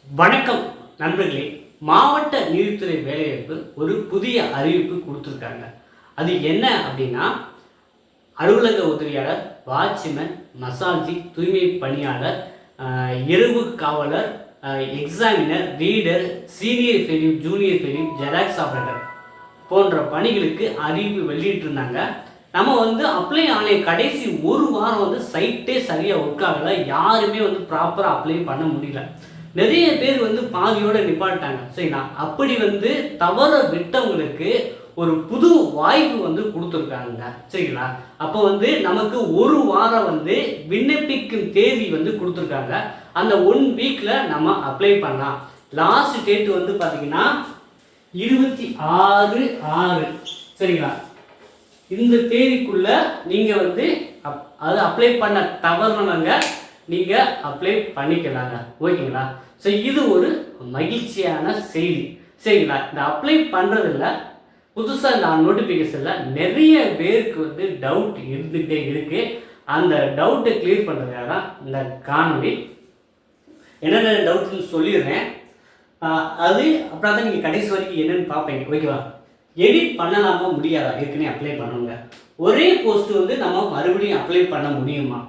வணக்கம் நண்பர்களே. மாவட்ட நீதித்துறை வேலைவாய்ப்பு ஒரு புதிய அறிவிப்பு கொடுத்துருக்காங்க. அது என்ன அப்படின்னா, அலுவலக உதவியாளர், வாட்ச்மேன், மசாஜி, தூய்மை பணியாளர், இரவு காவலர், examiner, reader, senior fellow, junior fellow, xerox operator போன்ற பணிகளுக்கு அறிவிப்பு வெளியிட்டிருந்தாங்க. நம்ம அப்ளை ஆன கடைசி ஒரு வாரம் சைட்டே சரியாக ஒர்க் ஆகலை. யாருமே ப்ராப்பராக அப்ளை பண்ண முடியல. நிறைய பேர் பாதியோட நிப்பாட்டாங்க. சரிங்களா? அப்படி தவற விட்டவங்களுக்கு ஒரு புது வாய்ப்பு கொடுத்துருக்காங்க. சரிங்களா? அப்போ நமக்கு ஒரு வாரம் விண்ணப்பிக்கும் தேதி கொடுத்துருக்காங்க. அந்த 1 வீக்கில் நம்ம அப்ளை பண்ணலாம். லாஸ்ட் டேட் பார்த்தீங்கன்னா 26/6. சரிங்களா? இந்த தேதிக்குள்ள நீங்கள் அது அப்ளை பண்ண தவறுனவங்க நீங்கள் அப்ளை பண்ணிக்கலாங்க. ஓகேங்களா? ஸோ இது ஒரு மகிழ்ச்சியான செய்தி. சரிங்களா? இந்த அப்ளை பண்ணுறதில்ல புதுசாக இந்த நோட்டிஃபிகேஷனில் நிறைய பேருக்கு டவுட் இருந்துகிட்டே இருக்குது. அந்த டவுட்டை கிளியர் பண்ணுறதுக்காக தான் இந்த காணொலி. என்னென்ன டவுட்னு சொல்லிடுறேன். அது அப்புறம் தான் நீங்கள் கடைசி வரைக்கும் என்னென்னு பார்ப்பீங்க. ஓகேவா? எடிட் பண்ணலாமா முடியாதா? ஏற்கனவே அப்ளை பண்ணுங்க. ஒரே போஸ்ட் நம்ம மறுபடியும் அப்ளை பண்ண முடியுமா?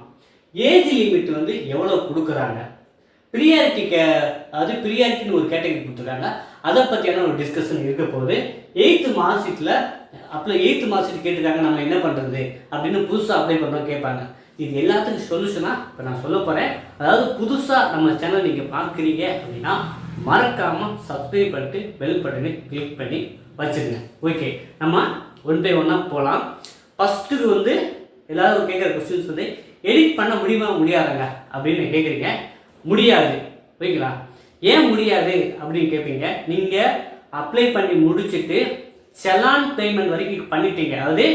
ஏஜ் லிமிட் எவ்வளோ கொடுக்குறாங்க? ப்ரியாரிட்டின்னு ஒரு கேட்டகரி கொடுத்துருக்காங்க. அதை பற்றியான ஒரு டிஸ்கஷன் இருக்க போகுது. 8th மார்க்ஷீட்டில் அப்ளை 8th மார்க்ஷீட் கேட்டிருக்காங்க. நம்ம என்ன பண்ணுறது அப்படின்னு புதுசாக அப்ளை பண்ணுறோம் கேட்பாங்க. இது எல்லாத்துக்கும் சொல்யூஷனாக இப்போ நான் சொல்ல போகிறேன். அதாவது புதுசாக நம்ம சேனல் நீங்கள் பார்க்குறீங்க அப்படின்னா மறக்காமல் சப்ஸ்கிரைப் பண்ணிட்டு பெல் பட்டனை கிளிக் பண்ணி வச்சுருங்க. ஓகே, நம்ம ஒன் பை ஒன்னாக போகலாம். ஃபஸ்ட்டுக்கு எல்லோரும் கேட்குற கொஸ்டின்ஸ் எடிட் பண்ண முடியுமா முடியாதுங்க அப்படின்னு கேட்குறீங்க. முடியாது. ஓகேங்களா? ஏன் முடியாது அப்படின்னு கேட்பீங்க. நீங்கள் அப்ளை பண்ணி முடிச்சுட்டு செலான் பேமெண்ட் வரைக்கும் பண்ணிட்டீங்க. அதாவது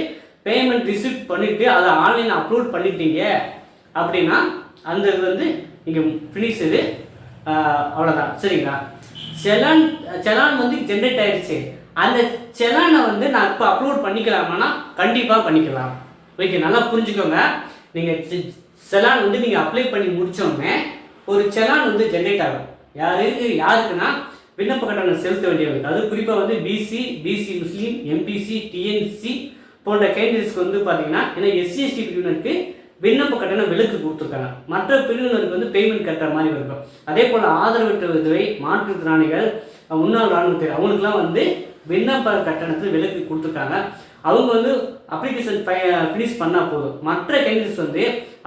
பேமெண்ட் ரிசிப்ட் பண்ணிவிட்டு அதை ஆன்லைனில் அப்லோட் பண்ணிட்டீங்க அப்படின்னா அந்த நீங்கள் ஃபினிஷ் இது அவ்வளோதான். சரிங்களா? செலான் ஜென்ரேட் ஆகிடுச்சு. அந்த செலானை நான் இப்போ அப்லோட் பண்ணிக்கலாமான்னா கண்டிப்பாக பண்ணிக்கலாம். ஓகே, நல்லா புரிஞ்சுக்கோங்க. நீங்கள் செலான் நீங்கள் அப்ளை பண்ணி முடித்தோடனே ஒரு செலான் ஜென்ரேட் ஆகும். யாருக்குன்னா விண்ணப்ப கட்டணம் செலுத்த வேண்டியவங்களுக்கு. அது குறிப்பாக பிசி முஸ்லீம், எம்பிசி, டிஎன்சி போன்ற கேண்டிடேட்ஸ்க்கு பார்த்தீங்கன்னா, ஏன்னா எஸ்சி எஸ்டி பிரிவினருக்கு விண்ணப்ப கட்டணம் விலக்கு கொடுத்துருக்காங்க. மற்ற பிரிவினருக்கு பேமெண்ட் கட்டுற மாதிரி இருக்கும். அதே போல் ஆதரவற்ற விதவை, மாற்றுத்திறனாளிகள், முன்னாள் இராணுவத்தினர் அவங்களுக்குலாம் விண்ணப்ப கட்டணத்தில் விலக்கு கொடுத்துருக்காங்க. அவங்க அப்ளிகேஷன் ஃபினிஷ் பண்ணால் போதும். மற்ற கேண்டிடேட்ஸ்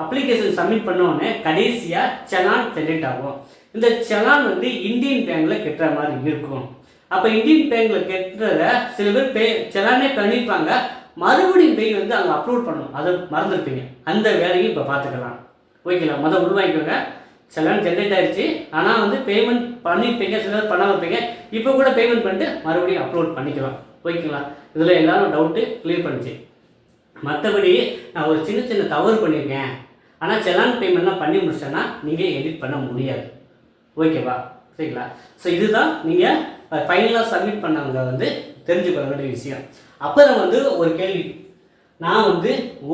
அப்ளிகேஷன் சப்மிட் பண்ணோடனே கடைசியாக செலான் ஜென்ரேட் ஆகும். இந்த செலான் இந்தியன் பேங்கில் கட்டுற மாதிரி இருக்கும். அப்போ இந்தியன் பேங்கில் கட்டுறத சில பேர் செலானே பண்ணியிருப்பாங்க. மறுபடியும் போய் அங்கே அப்லோட் பண்ணணும். அதை மறந்துருப்பீங்க. அந்த வேலையும் இப்போ பார்த்துக்கலாம். ஓகேங்களா? உருவாக்கிக்கோங்க. செலான் ஜென்ரேட் ஆகிடுச்சு. ஆனால் பேமெண்ட் பண்ணியிருப்பீங்க, சில பேர் பண்ணாமல் இருப்பீங்க. இப்போ கூட பேமெண்ட் பண்ணிட்டு மறுபடியும் அப்லோட் பண்ணிக்கலாம். ஓகேங்களா? இதில் எல்லாரும் டவுட்டு கிளியர் பண்ணிச்சு. மற்றபடி நான் ஒரு சின்ன தவறு பண்ணியிருக்கேன், ஆனால் செலான் பேமெண்ட்லாம் பண்ணி முடிச்சேன்னா நீங்கள் எடிட் பண்ண முடியாது. ஓகேவா? சரிங்களா? ஸோ இதுதான் நீங்கள் ஃபைனலாக சப்மிட் பண்ணவங்க தெரிஞ்சுக்கொள்ள வேண்டிய விஷயம். அப்புறம் ஒரு கேள்வி. நான்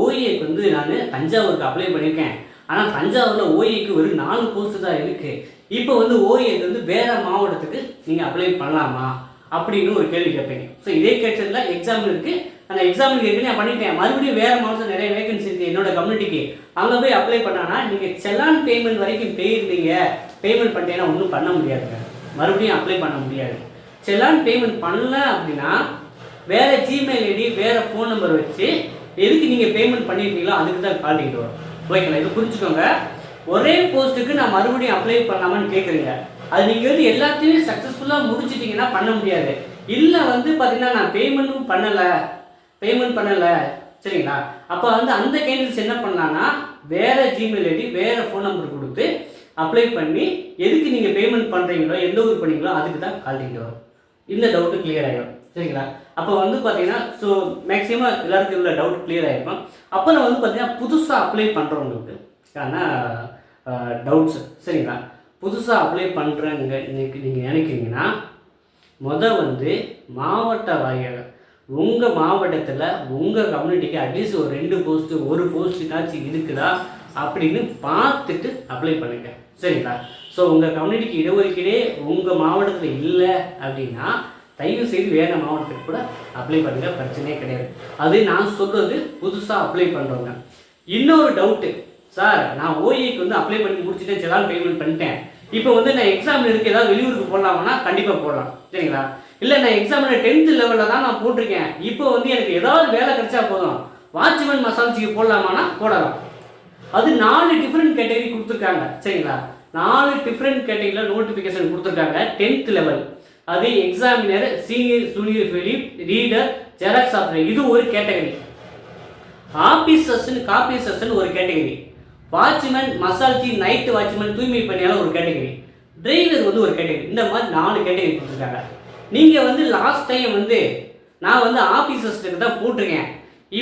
ஓஏக்கு நான் தஞ்சாவூருக்கு அப்ளை பண்ணியிருக்கேன். ஆனால் தஞ்சாவூரில் ஓஏக்கு ஒரு 4 போஸ்ட்டு தான் இருக்குது. இப்போ ஓஏக்கு வேறு மாவட்டத்துக்கு நீங்கள் அப்ளை பண்ணலாமா அப்படின்னு ஒரு கேள்வி கேட்பீங்க. ஸோ இதே கேட்டதில் எக்ஸாம் இருக்குது. அந்த எக்ஸாமுக்கு ஏற்கனவே நான் பண்ணிட்டேன். மறுபடியும் வேறு மாவட்டத்தில் நிறைய வேகன்சி இருக்குது என்னோட கம்யூனிட்டிக்கு. அங்கே போய் அப்ளை பண்ணான்னா நீங்கள் செலான் பேமெண்ட் வரைக்கும் போயிருந்தீங்க, பேமெண்ட் பண்ணிட்டீங்கன்னா ஒன்றும் பண்ண முடியாதுங்க. மறுபடியும் அப்ளை பண்ண முடியாது. செலான் பேமெண்ட் பண்ணல அப்படின்னா வேறு ஜிமெயில் ஐடி, வேறு ஃபோன் நம்பர் வச்சு எதுக்கு நீங்கள் பேமெண்ட் பண்ணியிருக்கீங்களோ அதுக்கு தான் காட்டிக்கிட்டு வரும். ஓகேங்களா? இது புரிஞ்சுக்கோங்க. ஒரே போஸ்ட்டுக்கு நான் மறுபடியும் அப்ளை பண்ணலாமான்னு கேட்குறீங்க. அது நீங்கள் எல்லாத்தையுமே சக்ஸஸ்ஃபுல்லாக முடிச்சிட்டிங்கன்னா பண்ண முடியாது. இல்லை பார்த்தீங்கன்னா நான் பேமெண்ட் பண்ணலை. சரிங்களா? அப்போ அந்த கேண்டிடேட்ஸ் என்ன பண்ணலான்னா வேறு ஜிமெயில் ஐடி, வேறு ஃபோன் நம்பர் கொடுத்து அப்ளை பண்ணி எதுக்கு நீங்கள் பேமெண்ட் பண்ணுறீங்களோ, எந்த ஊர் பண்ணீங்களோ அதுக்கு தான் கால்டிட்டு வரும். இந்த டவுட்டு கிளியர் ஆகிடும். சரிங்களா? அப்போ பார்த்தீங்கன்னா ஸோ மேக்ஸிமம் எல்லாருக்கும் உள்ள டவுட் கிளியர் ஆகிருக்கும். அப்புறம் பார்த்தீங்கன்னா புதுசாக அப்ளை பண்ணுறவங்களுக்கு டவுட்ஸ். சரிங்களா? புதுசாக அப்ளை பண்ணுறவங்க நீங்கள் நினைக்கிறீங்கன்னா மாவட்ட வாரியாக உங்கள் மாவட்டத்தில் உங்கள் கம்யூனிட்டிக்கு அட்லீஸ்ட் ஒரு 2 போஸ்ட்டு, ஒரு போஸ்ட்டுக்காச்சும் இருக்குதா அப்படின்னு பார்த்துட்டு அப்ளை பண்ணுங்க. சரிங்களா? ஸோ ஸோ உங்கள் கம்யூனிட்டிக்கு இடஒதுக்கீடே உங்கள் மாவட்டத்தில் இல்லை அப்படின்னா தயவு செய்து வேறு மாவட்டத்துக்கு கூட அப்ளை பண்ணுங்க, பிரச்சனையே கிடையாது. அது நான் சொல்கிறது புதுசாக அப்ளை பண்ணுறவங்க. இன்னொரு டவுட்டு, சார் நான் ஓஏக்கு வந்து அப்ளை பண்ணி முடிச்சுட்டேன், செலான் பேமெண்ட் பண்ணிட்டேன், இப்போ வந்து நான் எக்ஸாம் எடுக்க ஏதாவது வெளியூருக்கு போடலாமான்னா கண்டிப்பாக போடலாம், சரிங்களா? இல்லை நான் எக்ஸாமில் 10th லெவலில் தான் நான் போட்டிருக்கேன், இப்போ வந்து எனக்கு ஏதாவது வேலை கிடைச்சா போதும், வாட்ச்மேன் மசால்ஸுக்கு போடலாமான்னா போடலாம். அது 4 டிஃப்ரெண்ட் கேட்டகரி கொடுத்துருக்காங்க, சரிங்களா? 4 டிஃப்ரெண்ட் கேட்டகரியில் நோட்டிஃபிகேஷன் கொடுத்துருக்காங்க. 10th லெவல், அது எக்ஸாமினர், சீனியர் ஜூனியர் ஃபெலிப், ரீடர், ஜெராக்ஸ் ஆப்ரேட்டர், இது ஒரு கேட்டகரி. ஆபீசர்ஸ்னு காப்பீசர்ஸ்னு ஒரு கேட்டகரி, வாட்ச்மேன், மசால்ஜி, நைட் வாட்ச்மேன், தூய்மை பணியாளர் ஒரு கேட்டகரி, டிரைவர் வந்து ஒரு கேட்டகரி. இந்த மாதிரி 4 கேட்டகரி கொடுத்துருக்காங்க. நீங்கள் வந்து லாஸ்ட் டைம் வந்து நான் வந்து ஆபீசர்ஸ்க்கு தான் போட்டிருக்கேன்,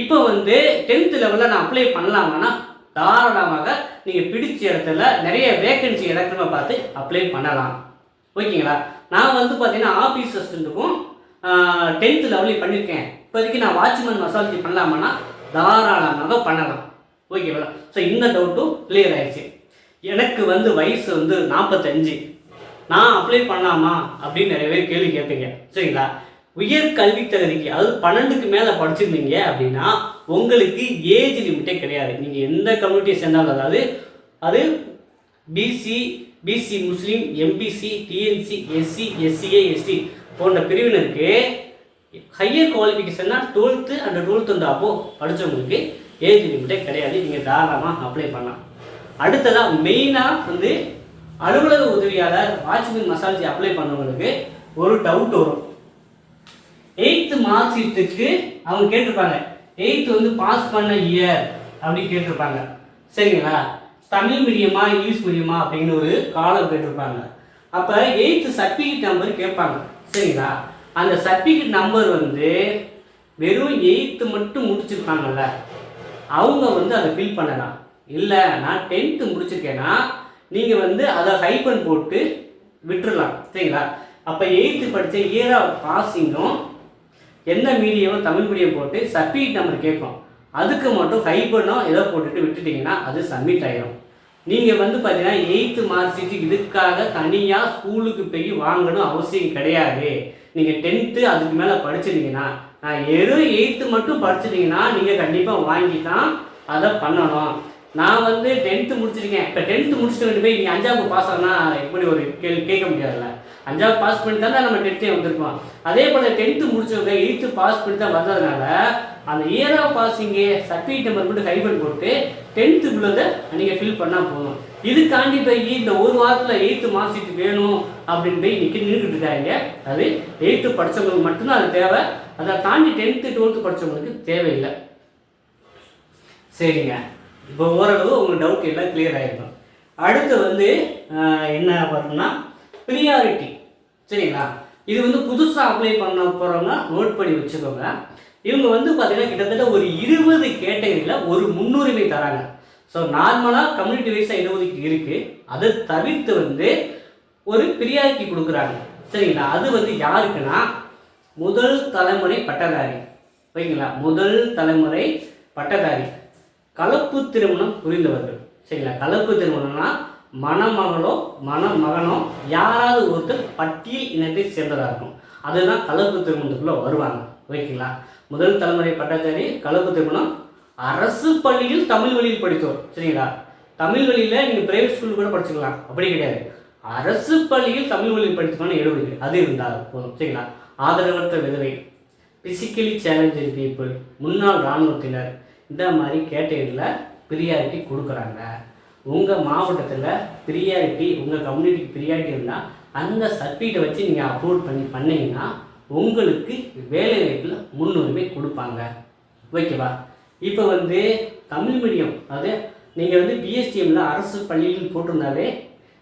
இப்போ வந்து 10th லெவலில் நான் அப்ளை பண்ணலாமான்னா தாராளமாக நீங்கள் பிடிச்ச இடத்துல நிறைய வேக்கன்சி இடத்துல பார்த்து அப்ளை பண்ணலாம், ஓகேங்களா? நான் வந்து பார்த்தீங்கன்னா ஆஃபீஸ் அசிஸ்டண்ட்டுக்கும் 10th லெவலையும் பண்ணியிருக்கேன். இப்போதைக்கு நான் வாட்ச்மேன் மசால்ஜி பண்ணலாமான்னா தாராளமாக பண்ணலாம், ஓகேங்களா? ஸோ இந்த டவுட்டும் கிளியர் ஆயிடுச்சு. எனக்கு வந்து வயசு வந்து 45, நான் அப்ளை பண்ணலாமா அப்படின்னு நிறைய பேர் கேள்வி கேட்பீங்க, சரிங்களா? உயர் கல்வி தகுதிக்கு, அதாவது 12க்கு மேலே படிச்சிருந்தீங்க அப்படின்னா உங்களுக்கு ஏஜ் லிமிட்டே கிடையாது. நீங்கள் எந்த கம்யூனிட்டியை சேர்ந்தாலும், அதாவது அது பிசி முஸ்லீம், MBC, DNC, SC, SCA, ST போன்ற பிரிவினருக்கு higher குவாலிஃபிகேஷன்னா 12th and 12th and அப்போ படித்தவங்களுக்கு ஏஜ் லிமிட்டே கிடையாது, நீங்கள் தாராளமாக அப்ளை பண்ணலாம். அடுத்ததாக மெயினாக வந்து அலுவலக உதவியாளர், வாட்ச்மேன் மசால்ஜி அப்ளை பண்ணவங்களுக்கு ஒரு டவுட் வரும். 8th மார்க் ஷீட்டுக்கு அவங்க கேட்டிருப்பாங்க, 8th வந்து பாஸ் பண்ண இயர் அப்படின்னு கேட்டிருப்பாங்க, சரிங்களா? தமிழ் மீடியமா இங்கிலீஷ் மீடியமா அப்படின்னு ஒரு காலம் கேட்டிருப்பாங்க. அப்போ 8th சர்டிஃபிகேட் நம்பர் கேட்பாங்க, சரிங்களா? அந்த சர்டிஃபிகேட் நம்பர் வந்து வெறும் 8th மட்டும் முடிச்சிருப்பாங்கல்ல, அவங்க வந்து அதை ஃபில் பண்ணலாம். இல்லை நான் 10th முடிச்சிருக்கேன்னா நீங்கள் வந்து அதை ஹைபன் போட்டு விட்டுடலாம், சரிங்களா? அப்போ 8th படித்த இயர் ஆஃப் பாஸிங்கும் எந்த மீடியமோ தமிழ் மீடியம் போட்டு சர்டிஃபிகேட் நம்பர் கேட்கும், அதுக்கு மட்டும் ஹைபனோ ஏதோ போட்டுட்டு விட்டுட்டிங்கன்னா அது சப்மிட் ஆகிடும். நீங்கள் வந்து பார்த்தீங்கன்னா 8th மார்க் ஷீட்டு இதுக்காக தனியாக ஸ்கூலுக்கு போய் வாங்கணும் அவசியம் கிடையாது. நீங்கள் 10th அதுக்கு மேலே படிச்சிருந்தீங்கன்னா, நான் வெறும் 8th மட்டும் படிச்சிட்டிங்கன்னா நீங்கள் கண்டிப்பாக வாங்கி தான் அதை பண்ணணும். நான் வந்து 10th முடிச்சிருக்கேன், இப்போ 10th முடிச்சுட்டு போய் நீங்கள் 5வது பாஸ் ஆனால் எப்படி ஒரு கேட்க முடியாதுல்ல. 5வது பாஸ் பண்ணி தான் நம்ம 10th வந்திருக்கோம். அதே போல் 10th முடிச்சவங்க 8th பாஸ் பண்ணி தான் வந்ததுனால அந்த இயர் ஆஃப் பாஸிங்கு சர்டிஃபிகேட் நம்பர் மட்டும் ஹைபன் போட்டு 10th உள்ளதை நீங்கள் ஃபில் பண்ணால் போதும். இதுக்காண்டி போய் இந்த ஒரு வாரத்தில் 8th மார்க் ஷீட் வேணும் அப்படின்னு போய் நின்றுக்கிட்டு இருக்காங்க. அது 8th படித்தவங்களுக்கு மட்டும்தான் அது தேவை, அதை தாண்டி 10th 12th படித்தவங்களுக்கு தேவையில்லை, சரிங்க? இப்போ ஓரளவு உங்கள் டவுட் எல்லாம் கிளியர் ஆகிருக்கும். அடுத்து வந்து என்ன பண்ணணும்னா ப்ரியாரிட்டி, சரிங்களா? இது வந்து புதுசாக அப்ளை பண்ண போகிறவங்க நோட் பண்ணி வச்சுக்கோங்க. இவங்க வந்து பார்த்தீங்கன்னா கிட்டத்தட்ட ஒரு 20 கேட்டகரியில் ஒரு முன்னுரிமை தராங்க. ஸோ நார்மலாக கம்யூனிட்டி வைஸாக இடஒதுக்கீடு இருக்குது, அதை தவிர்த்து வந்து ஒரு ப்ரியாரிட்டி கொடுக்குறாங்க, சரிங்களா? அது வந்து யாருக்குன்னா முதல் தலைமுறை பட்டதாரி, ஓகேங்களா? முதல் தலைமுறை பட்டதாரி, கலப்பு திருமணம் புரிந்தவர்கள், சரிங்களா? கலப்பு திருமணம்னா மணமகளோ மணமகனோ யாராவது ஒருத்தர் பட்டியல் இனத்தை சேர்ந்ததாக இருக்கும், அதுதான் கலப்பு திருமணத்துக்குள்ளே வருவாங்க, ஓகேங்களா? முதல் தலைமுறை பட்டதாரி, கலப்பு திருமணம், அரசு பள்ளியில் தமிழ் வழியில் படித்தோர், சரிங்களா? தமிழ் வழியில் நீங்கள் பிரைவேட் ஸ்கூல் கூட படிச்சுக்கலாம், அப்படி கிடையாது. அரசு பள்ளியில் தமிழ் வழியில் படித்துக்கணும் இடஒதுக்கீடு அது இருந்தால் போதும், சரிங்களா? ஆதரவற்ற விதவை, பிசிக்கலி சேலஞ்சு பீப்புள், முன்னாள் இராணுவத்தினர், இந்த மாதிரி கேட்டகரியில் ப்ரியாரிட்டி கொடுக்குறாங்க. உங்கள் மாவட்டத்தில் ப்ரியாரிட்டி, உங்கள் கம்யூனிட்டிக்கு ப்ரியாரிட்டி இருந்தால் அந்த சர்டிஃபிகேட்டை வச்சு நீங்கள் அப்லோட் பண்ணிங்கன்னா உங்களுக்கு வேலை வாய்ப்பில் முன்னுரிமை கொடுப்பாங்க, ஓகேவா? இப்போ வந்து தமிழ் மீடியம், அது நீங்கள் வந்து பிஎஸ்டிஎம்மில் அரசு பள்ளியில் போட்டிருந்தாலே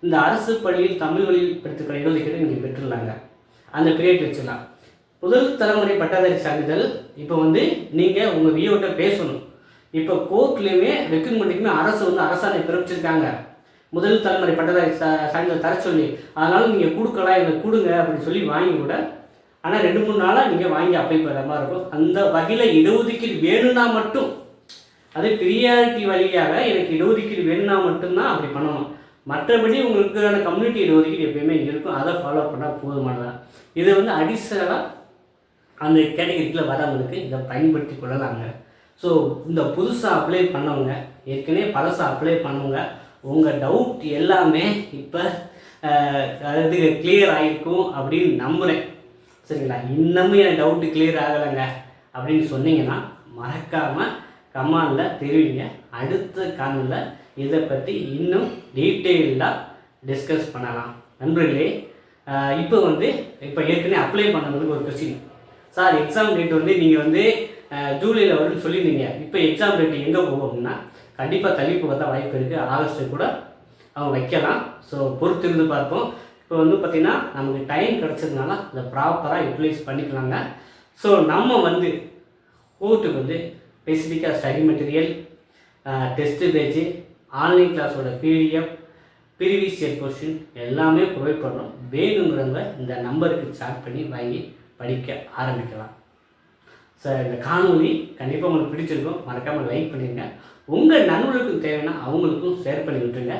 இந்த அரசு பள்ளியில் தமிழ் வழியில் படித்துக்கிற இடஒதுக்கீடு நீங்கள் பெற்றுள்ளாங்க, அந்த ப்ரியாரிட்டி வச்சுக்கலாம். முதல் தலைமுறை பட்டதாரி சான்றிதழ், இப்போ வந்து நீங்கள் உங்கள் விஓட்ட பேசணும். இப்போ கோர்ட்லேயுமே ரெக்ரூட்மெண்ட்டுக்குமே அரசு வந்து அரசாணை பிறப்பிச்சிருக்காங்க, முதல் தலைமுறை பட்டதாரி சான்றிதழ் தர சொல்லி. அதனால் நீங்கள் கொடுக்கலாம், இதை கொடுங்க அப்படின்னு சொல்லி வாங்கி கூட, ஆனால் 2-3 நாளாக நீங்கள் வாங்கி அப்ளை பண்ணுற மாதிரி இருக்கும். அந்த வகையில் இடஒதுக்கீடு வேணும்னா மட்டும், அது ப்ரியாரிட்டி வழியாக எனக்கு இடஒதுக்கீடு வேணும்னா மட்டும்தான் அப்படி பண்ணணும். மற்றபடி உங்களுக்கான கம்யூனிட்டி ஒதுக்கீடு எப்பயுமே இருக்கும், அதை ஃபாலோ பண்ணால் போதுமானதான். இதை வந்து அடிஷ்னலாக அந்த கேட்டகரிக்குள்ளே வரவங்களுக்கு இதை பயன்படுத்தி கொள்ளலாங்க. ஸோ இந்த புதுசாக அப்ளை பண்ணவங்க, ஏற்கனவே பழசாக அப்ளை பண்ணவங்க, உங்கள் டவுட் எல்லாமே இப்போ அதாவது கிளியர் ஆகிருக்கும் அப்படின்னு நம்புகிறேன். சரிங்களா? இன்னமும் என் டவுட்டு கிளியர் ஆகலைங்க அப்படின்னு சொன்னீங்கன்னா மறக்காமல் கமெண்டில் தெரிவிங்க. அடுத்த காணொலியில் இதை பற்றி இன்னும் டீட்டெயில்டாக டிஸ்கஸ் பண்ணலாம். நண்பர்களே, இப்போ ஏற்கனவே அப்ளை பண்ணவங்களுக்கு ஒரு கொஸ்டின். சார், எக்ஸாம் டேட் வந்து நீங்கள் வந்து ஜூலையில் வரும்னு சொல்லியிருந்தீங்க, இப்போ எக்ஸாம் டேட் எங்கே போகும் அப்படின்னா கண்டிப்பாக தள்ளி போக தான் வாய்ப்பு இருக்குது. ஆகஸ்ட்டு கூட அவங்க வைக்கலாம். ஸோ பொறுத்து இருந்து பார்ப்போம். இப்போ வந்து பார்த்திங்கன்னா நமக்கு டைம் கிடச்சதுனால அதை ப்ராப்பராக யூட்டிலைஸ் பண்ணிக்கலாங்க. ஸோ நம்ம வந்து கோர்ட்டுக்கு வந்து ஸ்பெசிஃபிக்காக study material, test page, online கிளாஸோட PDF, ப்ரீவியஸ் இயர் கொஸ்டின் எல்லாமே ப்ரொவைட் பண்ணுறோம். வேணுங்கிறவங்க இந்த நம்பருக்கு சாட் பண்ணி வாங்கி படிக்க ஆரம்பிக்கலாம். சார், இந்த காணொலி கண்டிப்பாக உங்களுக்கு பிடிச்சிருக்கும். மறக்காமல் லைக் பண்ணிடுங்க. உங்கள் நண்பர்களுக்கும் தேவைன்னா அவங்களுக்கும் ஷேர் பண்ணி விட்டுருங்க.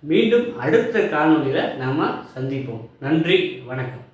மீண்டும் அடுத்த காணொலியில் நாம் சந்திப்போம். நன்றி, வணக்கம்.